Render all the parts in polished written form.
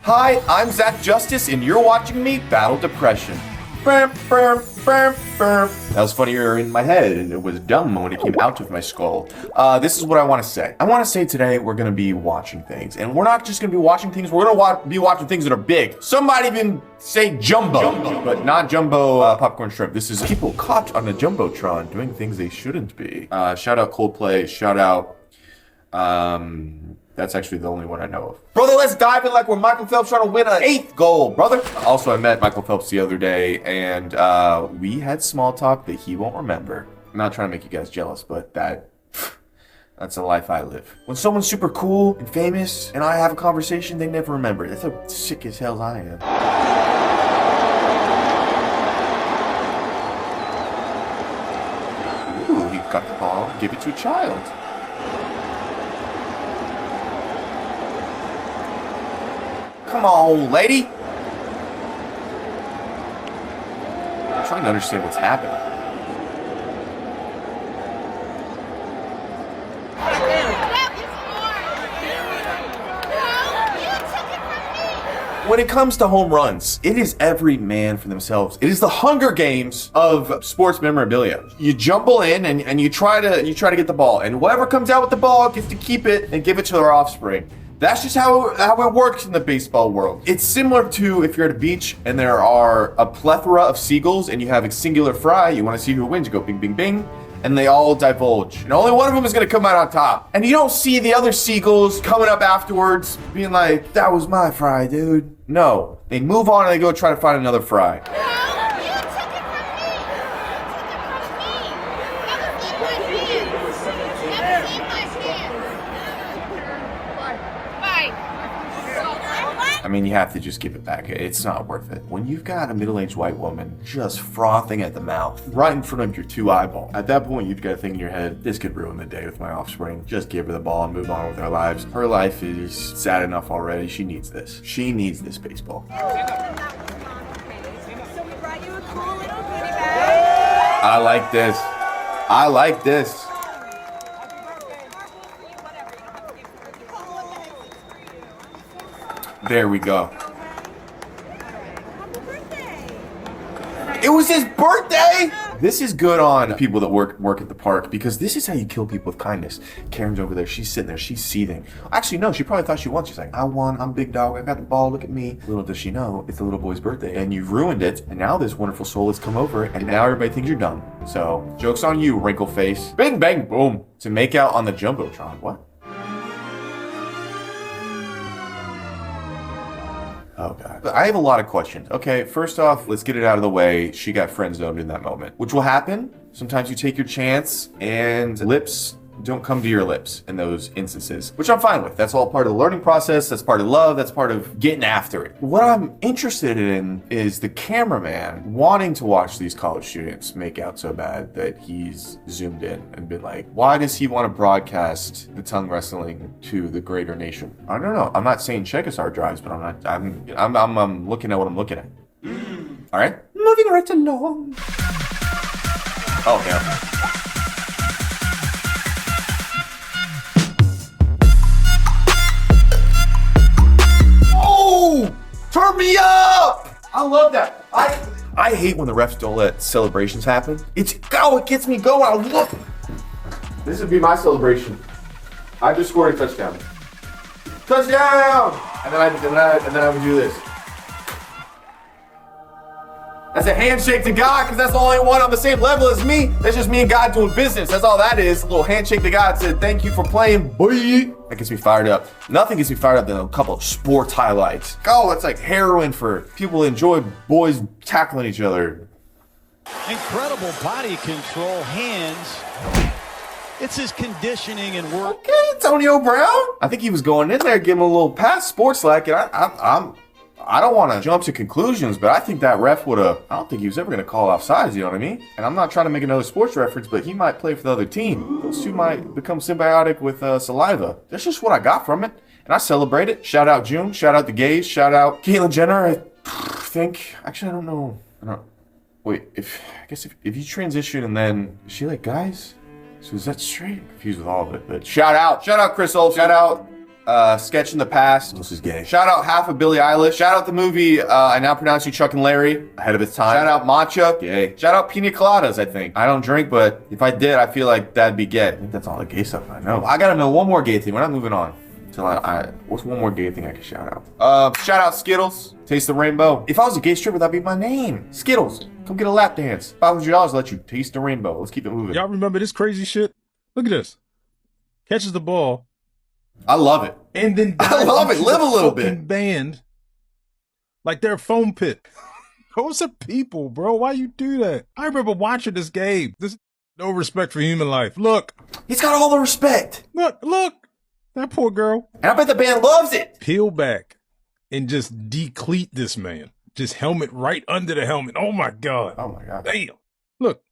Hi, I'm Zach Justice, and you're watching me battle depression. That was funnier in my head, and it was dumb when it came out of my skull. This is what I want to say. I want to say today we're going to be watching things, and we're not just going to be watching things, we're going to be watching things that are big. Some might even say jumbo, but not jumbo popcorn shrimp. This is people caught on a Jumbotron doing things they shouldn't be. Shout out Coldplay, shout out, that's actually the only one I know of. Brother, let's dive in like we're Michael Phelps trying to win an 8th gold, brother. Also, I met Michael Phelps the other day, and we had small talk that he won't remember. I'm not trying to make you guys jealous, but that's a life I live. When someone's super cool and famous, and I have a conversation, they never remember. That's how sick as hell I am. Ooh, he got the ball, give it to a child. Come on, lady. I'm trying to understand what's happening. When it comes to home runs, it is every man for themselves. It is the Hunger Games of sports memorabilia. You jumble in and you try to get the ball, and whoever comes out with the ball gets to keep it and give it to their offspring. That's just how it works in the baseball world. It's similar to if you're at a beach and there are a plethora of seagulls and you have a singular fry, you want to see who wins, you go bing, bing, bing, and they all divulge. And only one of them is going to come out on top. And you don't see the other seagulls coming up afterwards being like, that was my fry, dude. No, they move on and they go try to find another fry. I mean, you have to just give it back. It's not worth it. When you've got a middle-aged white woman just frothing at the mouth right in front of your two eyeballs, at that point, you've got to think in your head, this could ruin the day with my offspring. Just give her the ball and move on with our lives. Her life is sad enough already. She needs this. She needs this baseball. So we brought you a cool little goodie bag. I like this. I like this. There we go. It was his birthday! This is good on people that work at the park, because this is how you kill people with kindness. Karen's over there, she's sitting there, she's seething. Actually, no, she probably thought she won. She's like, I won, I'm big dog, I got the ball, look at me. Little does she know, it's the little boy's birthday, and you've ruined it, and now this wonderful soul has come over, and now everybody thinks you're done. So, joke's on you, wrinkle face. Bing, bang, boom. To make out on the Jumbotron. What? Oh, God. But I have a lot of questions. Okay, first off, let's get it out of the way. She got friend-zoned in that moment, which will happen. Sometimes you take your chance and lips don't come to your lips in those instances, which I'm fine with. That's all part of the learning process. That's part of love. That's part of getting after it. What I'm interested in is the cameraman wanting to watch these college students make out so bad that he's zoomed in and been like, why does he want to broadcast the tongue wrestling to the greater nation? I don't know. I'm not saying check us hard drives, but I'm looking at what I'm looking at. All right, moving right along. Oh, yeah. Turn me up! I love that. I hate when the refs don't let celebrations happen. It gets me going. I love it. This would be my celebration. I just scored a touchdown. Touchdown! And then I would do this. That's a handshake to God, because that's the only one on the same level as me. That's just me and God doing business. That's all that is. A little handshake to God, said thank you for playing, boy. That gets me fired up. Nothing gets me fired up than a couple of sports highlights. Oh, it's like heroin for people who enjoy boys tackling each other. Incredible body control, hands. It's his conditioning and work. Okay, Antonio Brown. I think he was going in there, giving him a little pass, sports like, and I don't want to jump to conclusions, but I think that ref would have, I don't think he was ever going to call offsides, you know what I mean? And I'm not trying to make another sports reference, but he might play for the other team. Those two might become symbiotic with saliva. That's just what I got from it, and I celebrate it. Shout out June, shout out the gays, shout out Caitlyn Jenner. I think, actually, I don't know. Wait, if you transition and then, is she like guys? So is that straight? I'm confused with all of it, but shout out Chris Olsen, shout out sketch in the past. This is gay. Shout out half of Billie Eilish. Shout out the movie I Now Pronounce You Chuck and Larry, ahead of its time. Shout out matcha. Gay. Shout out pina coladas, I think. I don't drink, but if I did, I feel like that'd be gay. I think that's all the gay stuff I know. I gotta know one more gay thing. We're not moving on. What's one more gay thing I can shout out? Shout out Skittles. Taste the rainbow. If I was a gay stripper, that'd be my name. Skittles. Come get a lap dance. $500 let you taste the rainbow. Let's keep it moving. Y'all remember this crazy shit? Look at this. Catches the ball. I love it. And then I love it. Live a little bit. Band. Like they're a foam pit. Those are people, bro. Why you do that? I remember watching this game. This no respect for human life. Look. He's got all the respect. Look. That poor girl. And I bet the band loves it. Peel back and just decleat this man. Just helmet right under the helmet. Oh my God. Oh my God. Damn. Look.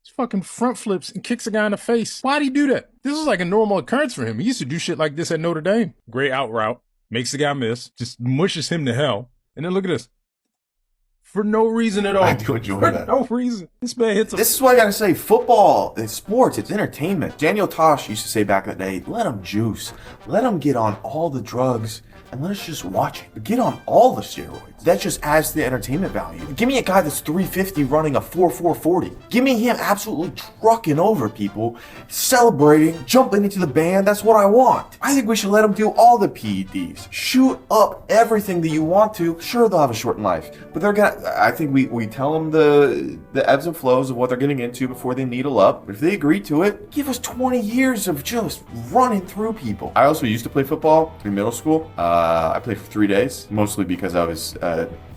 He fucking front flips and kicks a guy in the face. Why'd he do that? This is like a normal occurrence for him. He used to do shit like this at Notre Dame. Great out route. Makes the guy miss. Just mushes him to hell. And then look at this. For no reason at all. I do enjoy that. For no reason. This man hits him. This is what I gotta say. Football, it's sports, it's entertainment. Daniel Tosh used to say back in the day, let him juice. Let him get on all the drugs and let us just watch it. But get on all the steroids. That just adds to the entertainment value. Give me a guy that's 350 running a 4.440. Give me him absolutely trucking over people, celebrating, jumping into the band. That's what I want. I think we should let him do all the PEDs. Shoot up everything that you want to. Sure, they'll have a short life, but they're gonna, I think we tell them the ebbs and flows of what they're getting into before they needle up. But if they agree to it, give us 20 years of just running through people. I also used to play football in middle school. I played for 3 days, mostly because I was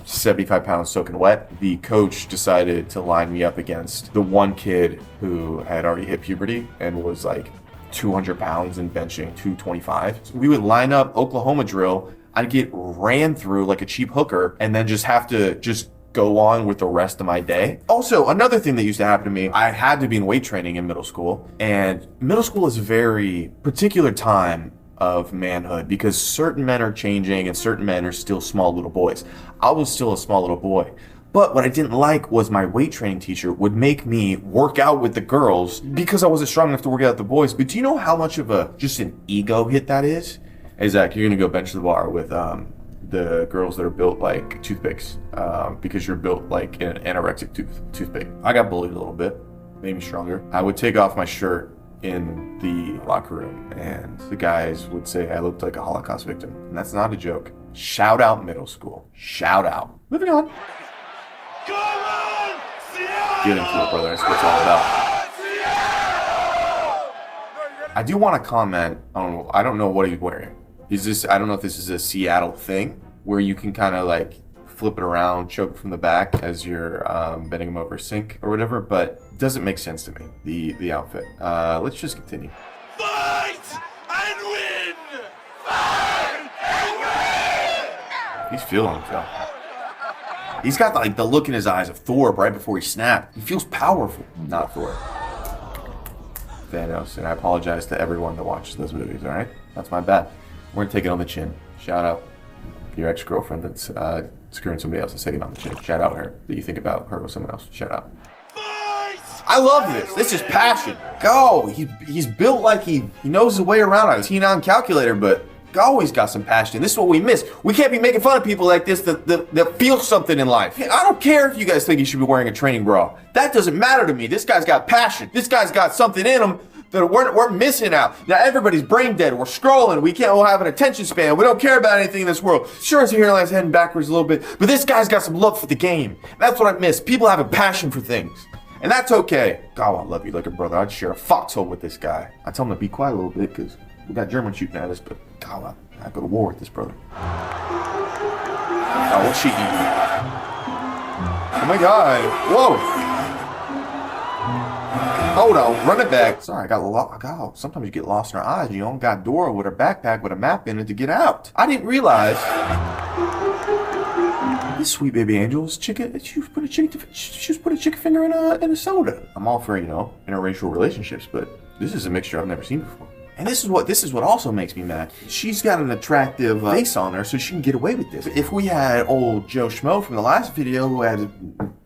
75 pounds soaking wet. The coach decided to line me up against the one kid who had already hit puberty and was like 200 pounds and benching 225. So we would line up Oklahoma drill. I'd get ran through like a cheap hooker and then just have to go on with the rest of my day. Also, another thing that used to happen to me, I had to be in weight training in middle school, and middle school is a very particular time of manhood because certain men are changing and certain men are still small little boys. I was still a small little boy. But what I didn't like was my weight training teacher would make me work out with the girls because I wasn't strong enough to work out with the boys. But do you know how much of just an ego hit that is? Hey Zach, you're gonna go bench the bar with the girls that are built like toothpicks because you're built like an anorexic toothpick. I got bullied a little bit, made me stronger. I would take off my shirt in the locker room and the guys would say I looked like a Holocaust victim. And that's not a joke. Shout out middle school. Shout out. Moving on. Get into it, brother. That's what it's all about. I do want to comment on, I don't know what he's wearing. I don't know if this is a Seattle thing where you can kind of like flip it around, choke from the back as you're bending him over a sink or whatever, but it doesn't make sense to me, the outfit. Let's just continue. Fight and win! Fight and win! He's feeling himself. He's got like the look in his eyes of Thor right before he snapped. He feels powerful. Not Thor. Thanos, and I apologize to everyone that watches those movies, alright? That's my bad. We're gonna take it on the chin. Shout out your ex-girlfriend that's screwing somebody else and taking it on the chin. Shout out her that you think about her with someone else. Shout out. I love this. This is passion. Go. He's built like he knows his way around on a T9 calculator, but always got some passion. This is what we miss. We can't be making fun of people like this that feel something in life. I don't care if you guys think you should be wearing a training bra. That doesn't matter to me. This guy's got passion. This guy's got something in him that we're missing out. Now everybody's brain dead. We're scrolling. We can't all have an attention span. We don't care about anything in this world. Sure, his hairline's heading backwards a little bit, but this guy's got some love for the game. That's what I miss. People have a passion for things. And that's okay. God, I love you like a brother. I'd share a foxhole with this guy. I tell him to be quiet a little bit because we got Germans shooting at us, but God, I'd go to war with this brother. Oh, what's she eating? Oh my God. Whoa. Hold on, run it back. Sorry, I got lost. Sometimes you get lost in her eyes. You don't got Dora with her backpack with a map in it to get out. I didn't realize. This sweet baby angel's chicken. She was putting a chicken finger in a soda. I'm all for interracial relationships, but this is a mixture I've never seen before. And this is what also makes me mad. She's got an attractive face on her, so she can get away with this. If we had old Joe Schmo from the last video who had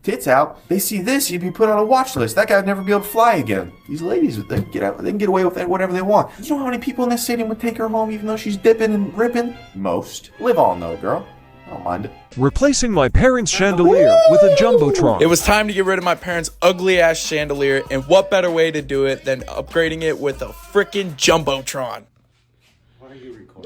tits out, they see this, he'd be put on a watch list. That guy would never be able to fly again. These ladies, they can get away with whatever they want. You know how many people in this stadium would take her home even though she's dipping and ripping? Most. Live on though, girl. I don't mind it. Replacing my parents' chandelier with a Jumbotron. It was time to get rid of my parents' ugly-ass chandelier, and what better way to do it than upgrading it with a freaking Jumbotron?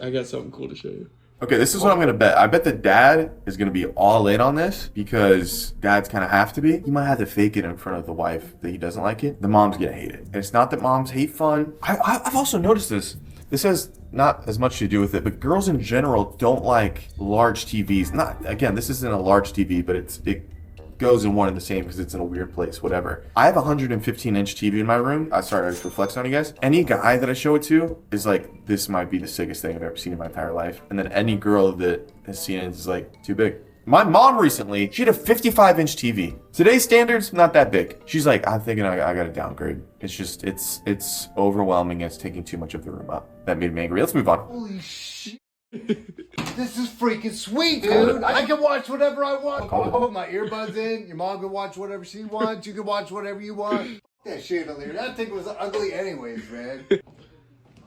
I got something cool to show you. Okay, this is what I'm gonna bet. I bet the dad is gonna be all in on this because dads kind of have to be. He might have to fake it in front of the wife that he doesn't like it. The mom's gonna hate it. And it's not that moms hate fun. I've also noticed this. This has not as much to do with it, but girls in general don't like large TVs. Again, this isn't a large TV, but it goes in one and the same because it's in a weird place, whatever. I have a 115-inch TV in my room. Sorry, I just reflects on you guys. Any guy that I show it to is like, this might be the sickest thing I've ever seen in my entire life. And then any girl that has seen it is like, too big. My mom recently, she had a 55-inch TV. Today's standards, not that big. She's like, I'm thinking I gotta downgrade. It's just, it's overwhelming. It's taking too much of the room up. That made me angry. Let's move on. Holy shit. This is freaking sweet, dude. I can watch whatever I want. I put my earbuds in. Your mom can watch whatever she wants. You can watch whatever you want. That chandelier. That thing was ugly anyways, man.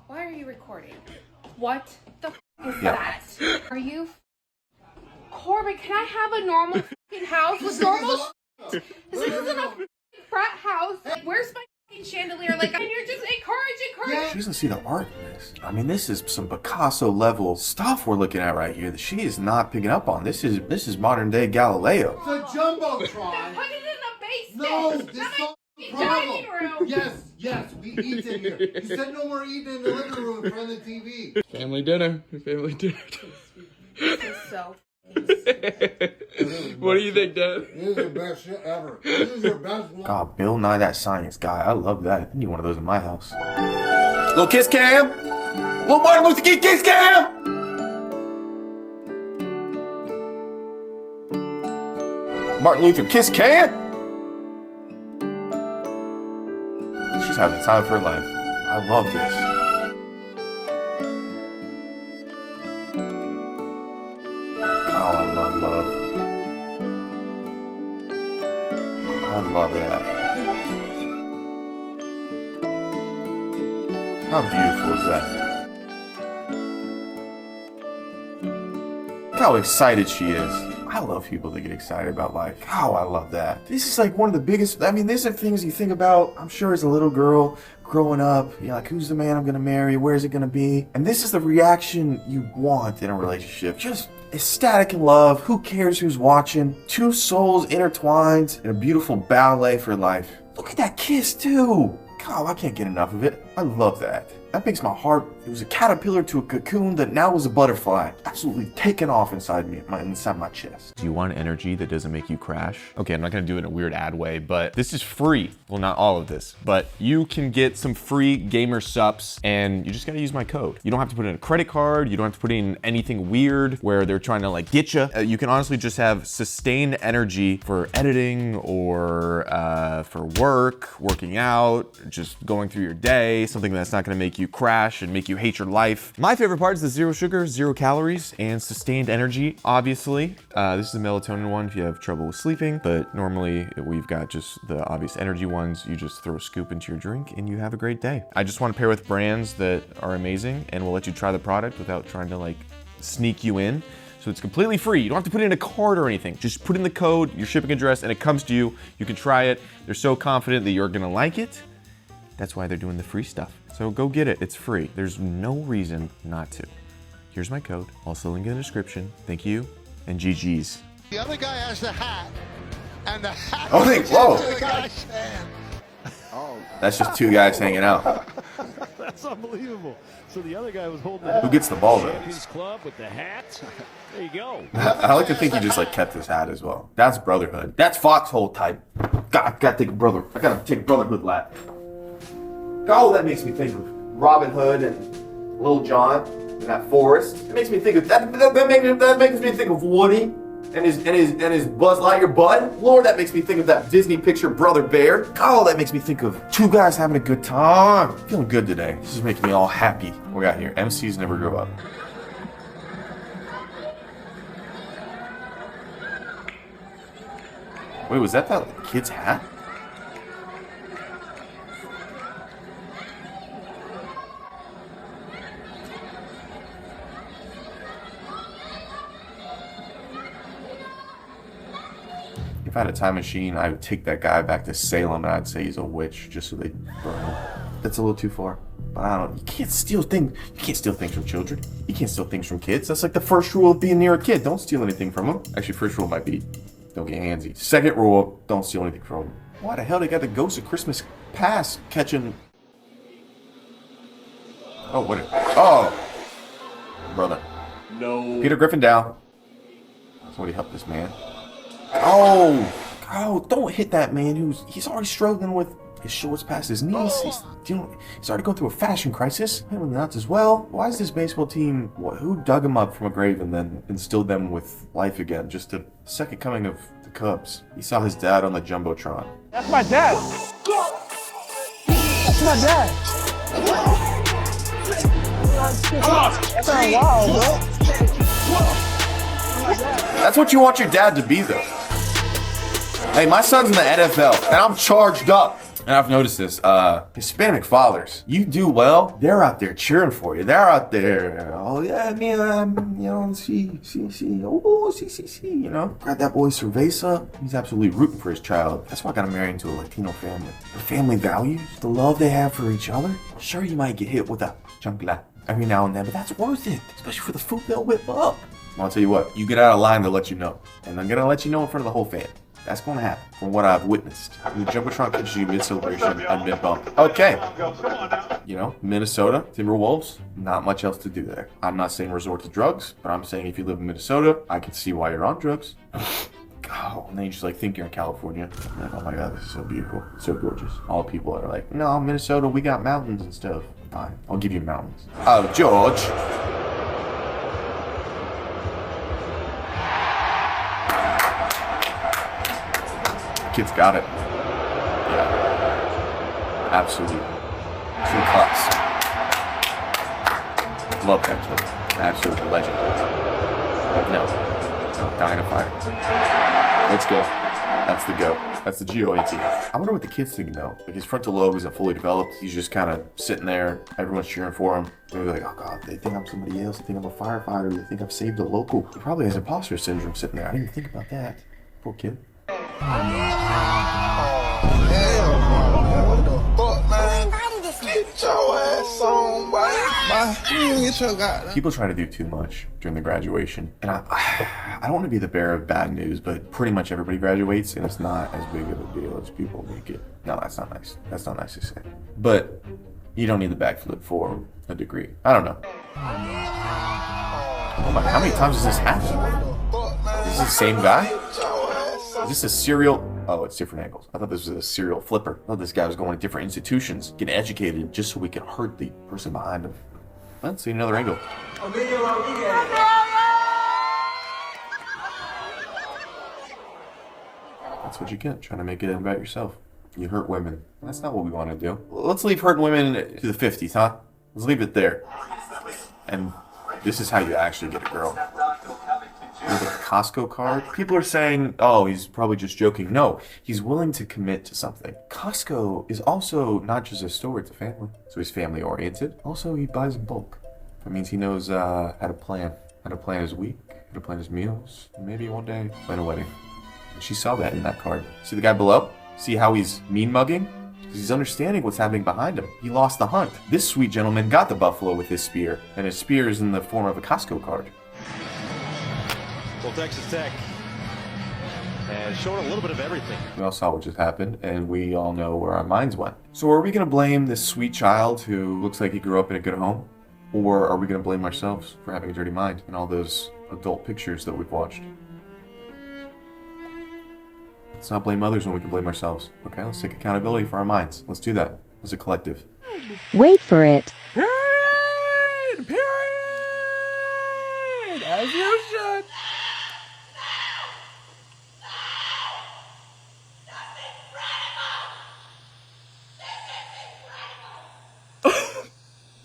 Why are you recording? What the is that? Are you Corbin? Can I have a normal house with normal? This isn't a frat house. Like, where's my chandelier? Like, and you're just encouraging. She doesn't see the art in this. I mean, this is some Picasso level stuff we're looking at right here that she is not picking up on. This is modern day Galileo. It's a Jumbotron. Then put it in the basement. No, this is dining room. Yes, we eat in here. You said no more eating in the living room in front of the TV. Family dinner. Family dinner. This is so. What do you think, Dad? This is the best shit ever. This is your best one. God, Bill Nye that science guy. I love that. I need one of those in my house. Little kiss cam. Little Martin Luther King kiss cam. Martin Luther kiss cam. She's having the time of her life. I love this. Oh, I love. I love that. How beautiful is that? Look how excited she is. I love people that get excited about life. Oh, I love that. This is like one of the biggest, I mean, these are things you think about, I'm sure as a little girl growing up. You're like, who's the man I'm gonna marry? Where's it gonna be? And this is the reaction you want in a relationship. Just ecstatic in love. Who cares who's watching? Two souls intertwined in a beautiful ballet for life. Look at that kiss too. God, I can't get enough of it. I love that. That makes my heart, it was a caterpillar to a cocoon that now was a butterfly. Absolutely taken off inside me, inside my chest. Do you want energy that doesn't make you crash? Okay, I'm not gonna do it in a weird ad way, but this is free. Well, not all of this, but you can get some free gamer subs and you just gotta use my code. You don't have to put in a credit card. You don't have to put in anything weird where they're trying to like get you. You can honestly just have sustained energy for editing or for working out, just going through your day, something that's not gonna make you crash and make you hate your life. My favorite part is the 0 sugar, 0 calories, and sustained energy, obviously. This is the melatonin one if you have trouble with sleeping, but normally we've got just the obvious energy ones. You just throw a scoop into your drink and you have a great day. I just want to pair with brands that are amazing and will let you try the product without trying to like sneak you in. So it's completely free. You don't have to put in a card or anything. Just put in the code, your shipping address, and it comes to you. You can try it. They're so confident that you're gonna like it. That's why they're doing the free stuff. So go get it, it's free. There's no reason not to. Here's my code, also link in the description. Thank you, and GG's. The other guy has the hat, and the hat Oh, think, whoa. to the guy's hand. That's just two guys hanging out. That's unbelievable. So the other guy was holding the Who gets the ball though? Champions Club with the hat. There you go. I like to think he just like kept his hat as well. That's brotherhood. That's foxhole type. God, I gotta take a brotherhood lap. Oh, that makes me think of Robin Hood and Little John in that forest. It makes me think of that makes me think of Woody And his Buzz Lightyear bud. Lord, that makes me think of that Disney picture, Brother Bear. Oh, that makes me think of two guys having a good time. Feeling good today. This is making me all happy. What we got here? MCs never grow up. Wait, was that kid's hat? If I had a time machine, I would take that guy back to Salem and I'd say he's a witch just so they'd burn him. That's a little too far. But I don't know. You can't steal things. You can't steal things from children. You can't steal things from kids. That's like the first rule of being near a kid. Don't steal anything from them. Actually, first rule might be don't get handsy. Second rule, don't steal anything from them. Why the hell they got the Ghost of Christmas Past catching... Oh, what? Oh! Brother. No. Peter Griffin down. Somebody help this man. Oh, don't hit that man he's already struggling with his shorts past his knees. He's already going through a fashion crisis. Him with the nuts as well. Why is this baseball team, who dug him up from a grave and then instilled them with life again? Just a second coming of the Cubs. He saw his dad on the Jumbotron. That's my dad. That's my dad. That's wild, bro. That's what you want your dad to be, though. Hey, my son's in the NFL, and I'm charged up. And I've noticed this, Hispanic fathers, you do well, they're out there cheering for you. They're out there, oh yeah, man, you know, see, you know. Grab that boy Cerveza, he's absolutely rooting for his child. That's why I got him married into a Latino family. The family values, the love they have for each other. Sure, you might get hit with a chancla every now and then, but that's worth it, especially for the food they'll whip up. Well, I'll tell you what, you get out of line, they'll let you know. And I'm gonna let you know in front of the whole fam. That's gonna happen, from what I've witnessed. The Jumbotron catches you mid-celebration and mid-bump. Okay. You know, Minnesota, Timberwolves, not much else to do there. I'm not saying resort to drugs, but I'm saying if you live in Minnesota, I can see why you're on drugs. Oh, and then you just like think you're in California. Like, oh my God, this is so beautiful, so gorgeous. All the people are like, no, Minnesota, we got mountains and stuff. Fine, I'll give you mountains. Oh, George. Kid's got it. Yeah. Absolutely. True class. Love that kid. Absolute legend. No. Dying of fire. Let's go. That's the go. That's the G-O-A-T. I wonder what the kid's thinking though. Like his frontal lobe isn't fully developed. He's just kind of sitting there. Everyone's cheering for him. They're like, oh God, they think I'm somebody else. They think I'm a firefighter. They think I've saved a local. He probably has imposter syndrome sitting there. I didn't even think about that. Poor kid. People try to do too much during the graduation, and I don't want to be the bearer of bad news, but pretty much everybody graduates, and it's not as big of a deal as people make it. No, that's not nice. That's not nice to say. But you don't need the backflip for a degree. I don't know. Oh my, how many times has this happened? Is this the same guy? Is this a serial? Oh, it's different angles. I thought this was a serial flipper. I thought this guy was going to different institutions, getting educated just so we could hurt the person behind him. Let's see another angle. That's what you get, trying to make it about yourself. You hurt women. That's not what we want to do. Let's leave hurting women to the 50s, huh? Let's leave it there. And this is how you actually get a girl. With a Costco card. People are saying, oh, he's probably just joking. No, he's willing to commit to something. Costco is also not just a store, it's a family. So he's family oriented. Also, he buys in bulk. That means he knows how to plan his week, how to plan his meals. Maybe one day plan a wedding. And she saw that in that card. See the guy below? See how he's mean mugging? Because he's understanding what's happening behind him. He lost the hunt. This sweet gentleman got the buffalo with his spear, and his spear is in the form of a Costco card. Well, Texas Tech has shown a little bit of everything. We all saw what just happened, and we all know where our minds went. So are we going to blame this sweet child who looks like he grew up in a good home? Or are we going to blame ourselves for having a dirty mind and all those adult pictures that we've watched? Let's not blame others when we can blame ourselves. Okay, let's take accountability for our minds. Let's do that as a collective. Wait for it. Period! As you should.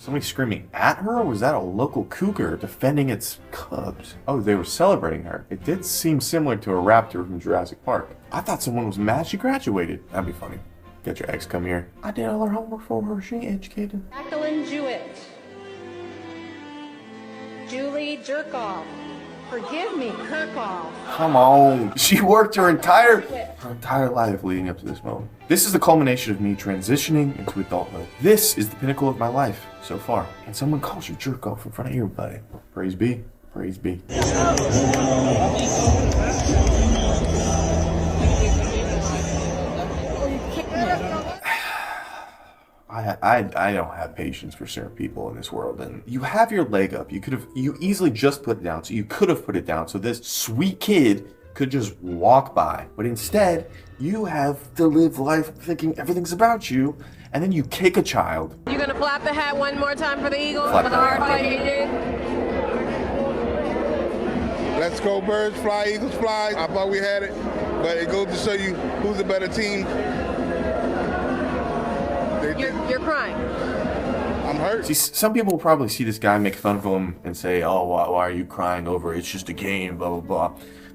Somebody screaming at her? Or was that a local cougar defending its cubs? Oh, they were celebrating her. It did seem similar to a raptor from Jurassic Park. I thought someone was mad she graduated. That'd be funny. Get your ex come here. I did all her homework for her. She ain't educated. Jacqueline Jewett. Julie Jerkoff. Forgive me, Kirkhoff. Come on. She worked her entire life leading up to this moment. This is the culmination of me transitioning into adulthood. This is the pinnacle of my life so far. And someone calls you jerk off in front of everybody. Praise be. Praise be. I don't have patience for certain people in this world, and you have your leg up. You easily just put it down, so you could have put it down, so this sweet kid could just walk by. But instead, you have to live life thinking everything's about you, and then you kick a child. You gonna flap the hat one more time for the Eagles Flap for the the hard hat. fight you did? Let's go birds fly, Eagles fly. I thought we had it, but it goes to show you who's the better team. You're crying. I'm hurt. See, some people will probably see this guy, make fun of him, and say, oh, why are you crying over it? It's just a game, blah, blah, blah.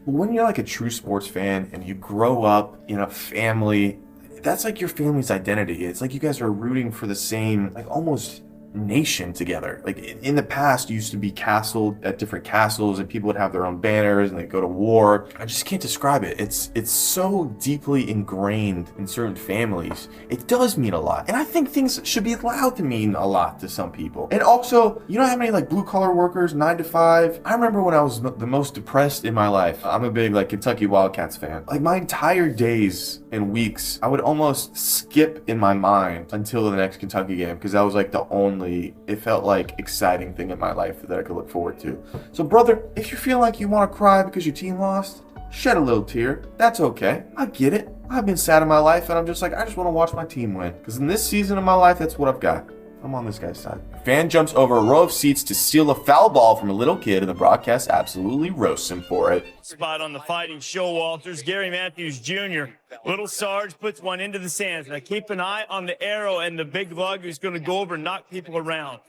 But when you're like a true sports fan and you grow up in a family, that's like your family's identity. It's like you guys are rooting for the same, like almost nation together. Like in the past, you used to be castled at different castles and people would have their own banners and they'd go to war. I just can't describe it. It's so deeply ingrained in certain families. It does mean a lot. And I think things should be allowed to mean a lot to some people. And also, you know how many like blue collar workers, 9 to 5? I remember when I was the most depressed in my life. I'm a big like Kentucky Wildcats fan. Like my entire days and weeks, I would almost skip in my mind until the next Kentucky game because that was like the only, it felt like exciting thing in my life that I could look forward to. So brother, if you feel like you want to cry because your team lost, shed a little tear. That's okay. I get it. I've been sad in my life and I'm just like, I just want to watch my team win. Because in this season of my life, that's what I've got. I'm on this guy's side. Fan jumps over a row of seats to steal a foul ball from a little kid, and the broadcast absolutely roasts him for it. Spot on the Fighting Showalters, Gary Matthews Jr. Little Sarge puts one into the sands. Now keep an eye on the arrow and the big lug who's going to go over and knock people around.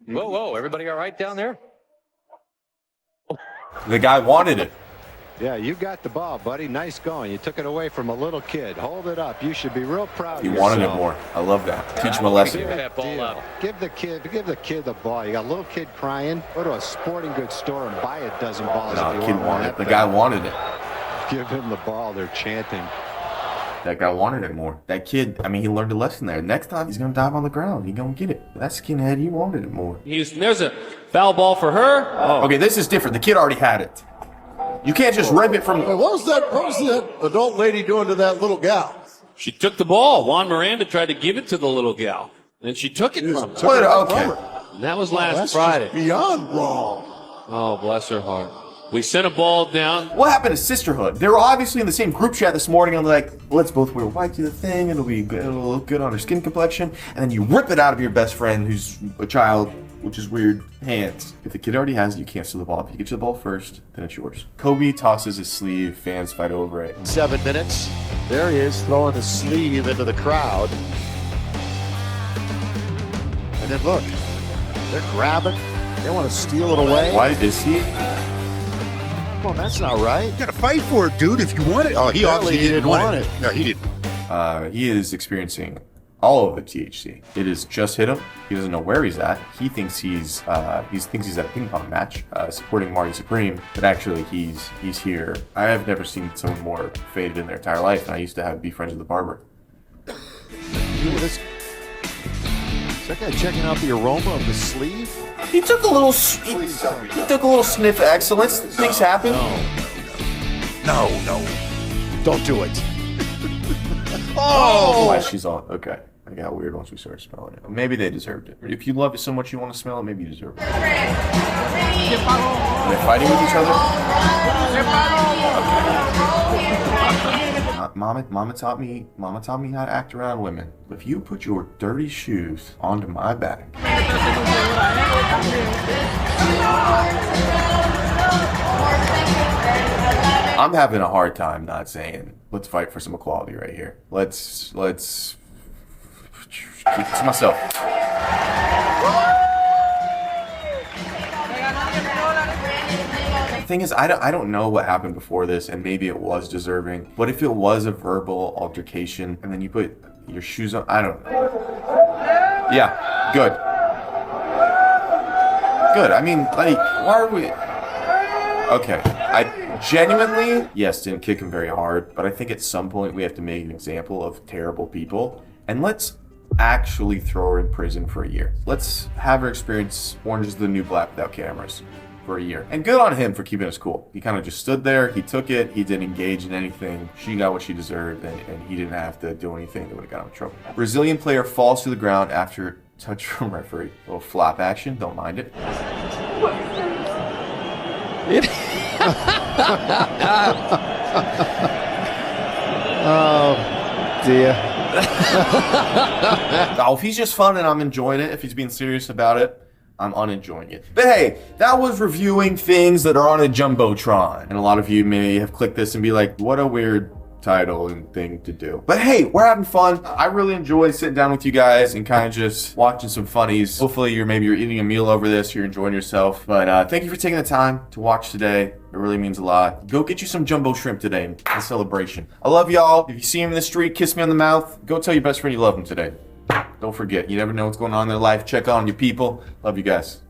Whoa, whoa, everybody all right down there? The guy wanted it. Yeah, you got the ball, buddy. Nice going. You took it away from a little kid. Hold it up. You should be real proud. He of wanted it yourself. more. I love that. Teach him a lesson. Give that ball up. Give the kid the ball. You got a little kid crying. Go to a sporting goods store and buy a dozen balls. No, if the you kid want wanted that it. The thing. guy wanted it. Give him the ball. They're chanting. That guy wanted it more. That kid, I mean, he learned a lesson there. Next time, he's going to dive on the ground. He's going to get it. That skinhead, he wanted it more. Houston, there's a foul ball for her. Oh. Okay, this is different. The kid already had it. You can't just rip it from... What was that adult lady doing to that little gal? She took the ball. Juan Miranda tried to give it to the little gal, and she took it from her. Okay. And that was last That's Friday. just beyond wrong. Oh, bless her heart. We sent a ball down. What happened to sisterhood? They were obviously in the same group chat this morning and like, let's both wear white to the thing. It'll be good. It'll look good on her skin complexion. And then you rip it out of your best friend who's a child, which is weird, hands. If the kid already has it, you can't steal the ball. If you get to the ball first, then it's yours. Kobe tosses his sleeve. Fans fight over it. 7 minutes. There he is throwing his sleeve into the crowd. And then look, they're grabbing. They want to steal it away. Why is he? Come on, that's not right. You gotta fight for it, dude, if you want it. Oh, he obviously didn't want it. No, he didn't. He is experiencing all of the THC. It has just hit him. He doesn't know where he's at. He thinks he's at a ping pong match, supporting Marty Supreme, but actually he's here. I have never seen someone more faded in their entire life, and I used to be friends with the barber. Is that guy checking out the aroma of the sleeve? He took a little sniff of excellence. Things happen. No. Don't do it. Oh! She's on. Okay. I got weird once we started smelling it. Maybe they deserved it. If you love it so much you want to smell it, maybe you deserve it. Are they fighting with each other? Mama taught me how to act around women. If you put your dirty shoes onto my back. I'm having a hard time not saying, let's fight for some equality right here. Let's Keep it to myself. The thing is, I don't know what happened before this, and maybe it was deserving. But if it was a verbal altercation, and then you put your shoes on, I don't know. Yeah, good. Good. I mean, like, why are we... Okay, I genuinely, yes, didn't kick him very hard, but I think at some point we have to make an example of terrible people, and let's actually throw her in prison for a year. Let's have her experience Orange is the New Black without cameras for a year. And good on him for keeping us cool. He kind of just stood there, he took it, he didn't engage in anything. She got what she deserved, and he didn't have to do anything that would have got him in trouble. Brazilian player falls to the ground after touch from referee. A little flop action, don't mind it. Oh, dear. Oh, if he's just fun and I'm enjoying it, if he's being serious about it, I'm unenjoying it. But hey, that was reviewing things that are on a Jumbotron. And a lot of you may have clicked this and be like, what a weird title and thing to do. But hey, we're having fun. I really enjoy sitting down with you guys and kind of just watching some funnies. Hopefully you're eating a meal over this, you're enjoying yourself. But thank you for taking the time to watch today. It really means a lot. Go get you some jumbo shrimp today in celebration. I love y'all. If you see him in the street, kiss me on the mouth. Go tell your best friend you love him today. Don't forget, you never know what's going on in their life. Check on your people. Love you guys.